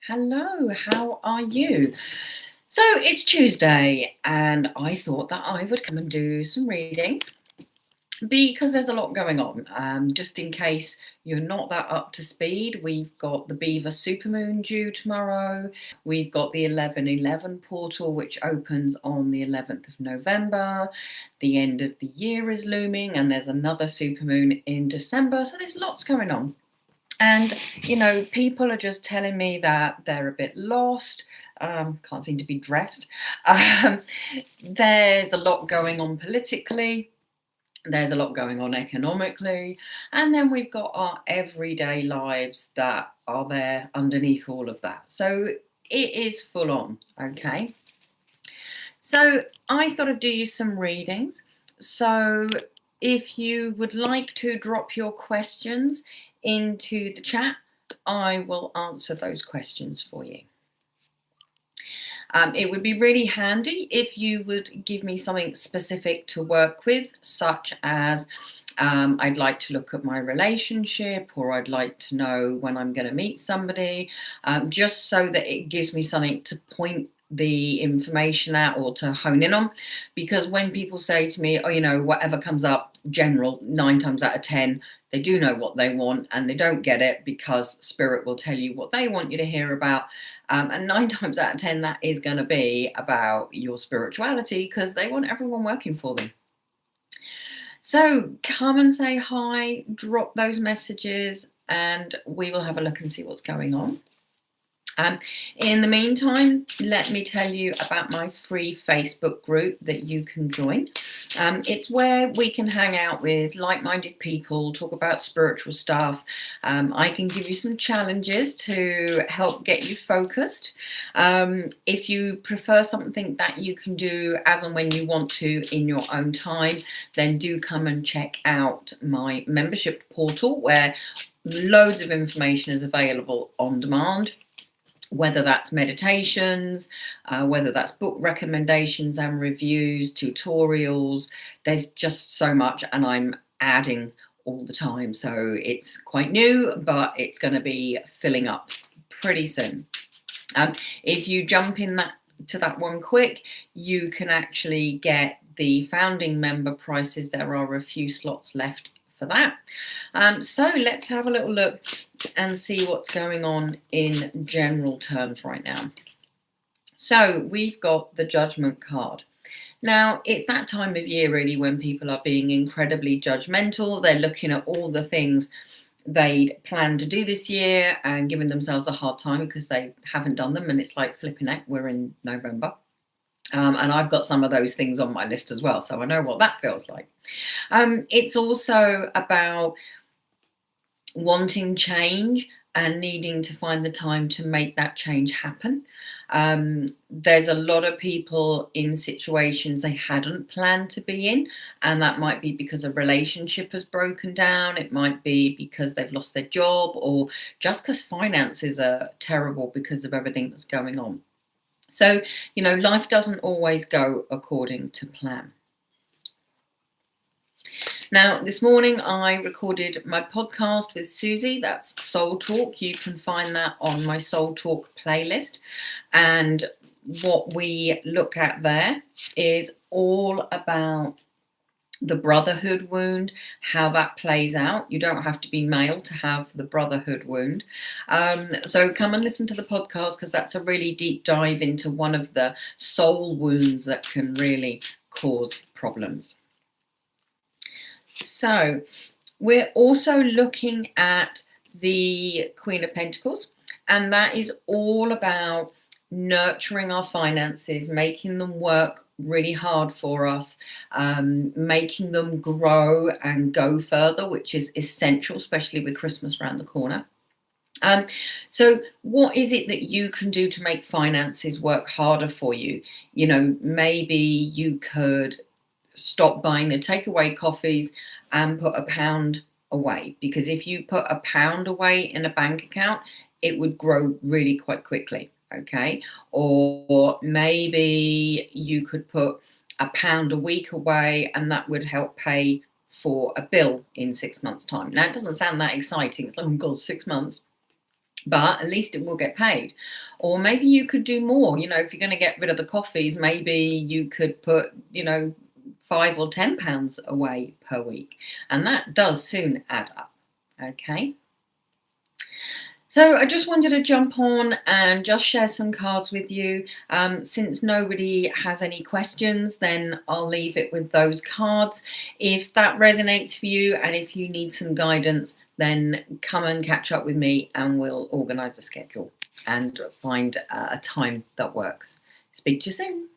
Hello, how are you? So it's Tuesday, and I thought that I would come and do some readings because there's a lot going on. Just in case you're not that up to speed, we've got the Beaver Supermoon due tomorrow. We've got the 11/11 portal, which opens on the 11th of November. The end of the year is looming, and there's another supermoon in December. So there's lots going on. And, people are just telling me that they're a bit lost, can't seem to be dressed. Um, there's a lot going on politically, there's a lot going on economically, and then we've got our everyday lives that are there underneath all of that. So it is full on, okay? So I thought I'd do you some readings. So if you would like to drop your questions into the chat, I will answer those questions for you. It would be really handy if you would give me something specific to work with, such as I'd like to look at my relationship, or I'd like to know when I'm going to meet somebody, just so that it gives me something to point the information at or to hone in on. Because when people say to me, oh, whatever comes up general, 9 times out of 10 they do know what they want, and they don't get it because spirit will tell you what they want you to hear about. And 9 times out of 10 that is going to be about your spirituality, because they want everyone working for them. So come and say hi, drop those messages, and we will have a look and see what's going on. In the meantime, let me tell you about my free Facebook group that you can join. It's where we can hang out with like-minded people, talk about spiritual stuff. I can give you some challenges to help get you focused. If you prefer something that you can do as and when you want to in your own time, then do come and check out my membership portal, where loads of information is available on demand. Whether that's meditations, whether that's book recommendations and reviews, tutorials, there's just so much, and I'm adding all the time. So it's quite new, but it's going to be filling up pretty soon. If you jump in to that one quick, you can actually get the founding member prices. There are a few slots left for that. So let's have a little look and see what's going on in general terms right now. So we've got the Judgment card. Now, it's that time of year really when people are being incredibly judgmental. They're looking at all the things they'd planned to do this year and giving themselves a hard time because they haven't done them. And it's like flipping heck, we're in November. And I've got some of those things on my list as well, so I know what that feels like. It's also about wanting change and needing to find the time to make that change happen. There's a lot of people in situations they hadn't planned to be in, and that might be because a relationship has broken down. It might be because they've lost their job, or just because finances are terrible because of everything that's going on. So, life doesn't always go according to plan. Now, this morning I recorded my podcast with Susie. That's Soul Talk. You can find that on my Soul Talk playlist. And what we look at there is all about the brotherhood wound, how that plays out. You don't have to be male to have the brotherhood wound. So come and listen to the podcast, because that's a really deep dive into one of the soul wounds that can really cause problems. So we're also looking at the Queen of Pentacles, and that is all about nurturing our finances, making them work really hard for us, making them grow and go further, which is essential, especially with Christmas around the corner. So what is it that you can do to make finances work harder for you? Maybe you could stop buying the takeaway coffees and put £1 away, because if you put £1 away in a bank account, it would grow really quite quickly. Okay, or maybe you could put £1 a week away, and that would help pay for a bill in 6 months' time. Now, it doesn't sound that exciting. It's like, oh God, 6 months. but at least it will get paid. Or maybe you could do more. If you're going to get rid of the coffees, maybe you could put, £5 or £10 away per week. And that does soon add up. Okay. So I just wanted to jump on and just share some cards with you. Since nobody has any questions, then I'll leave it with those cards. If that resonates for you and if you need some guidance, then come and catch up with me and we'll organise a schedule and find a time that works. Speak to you soon.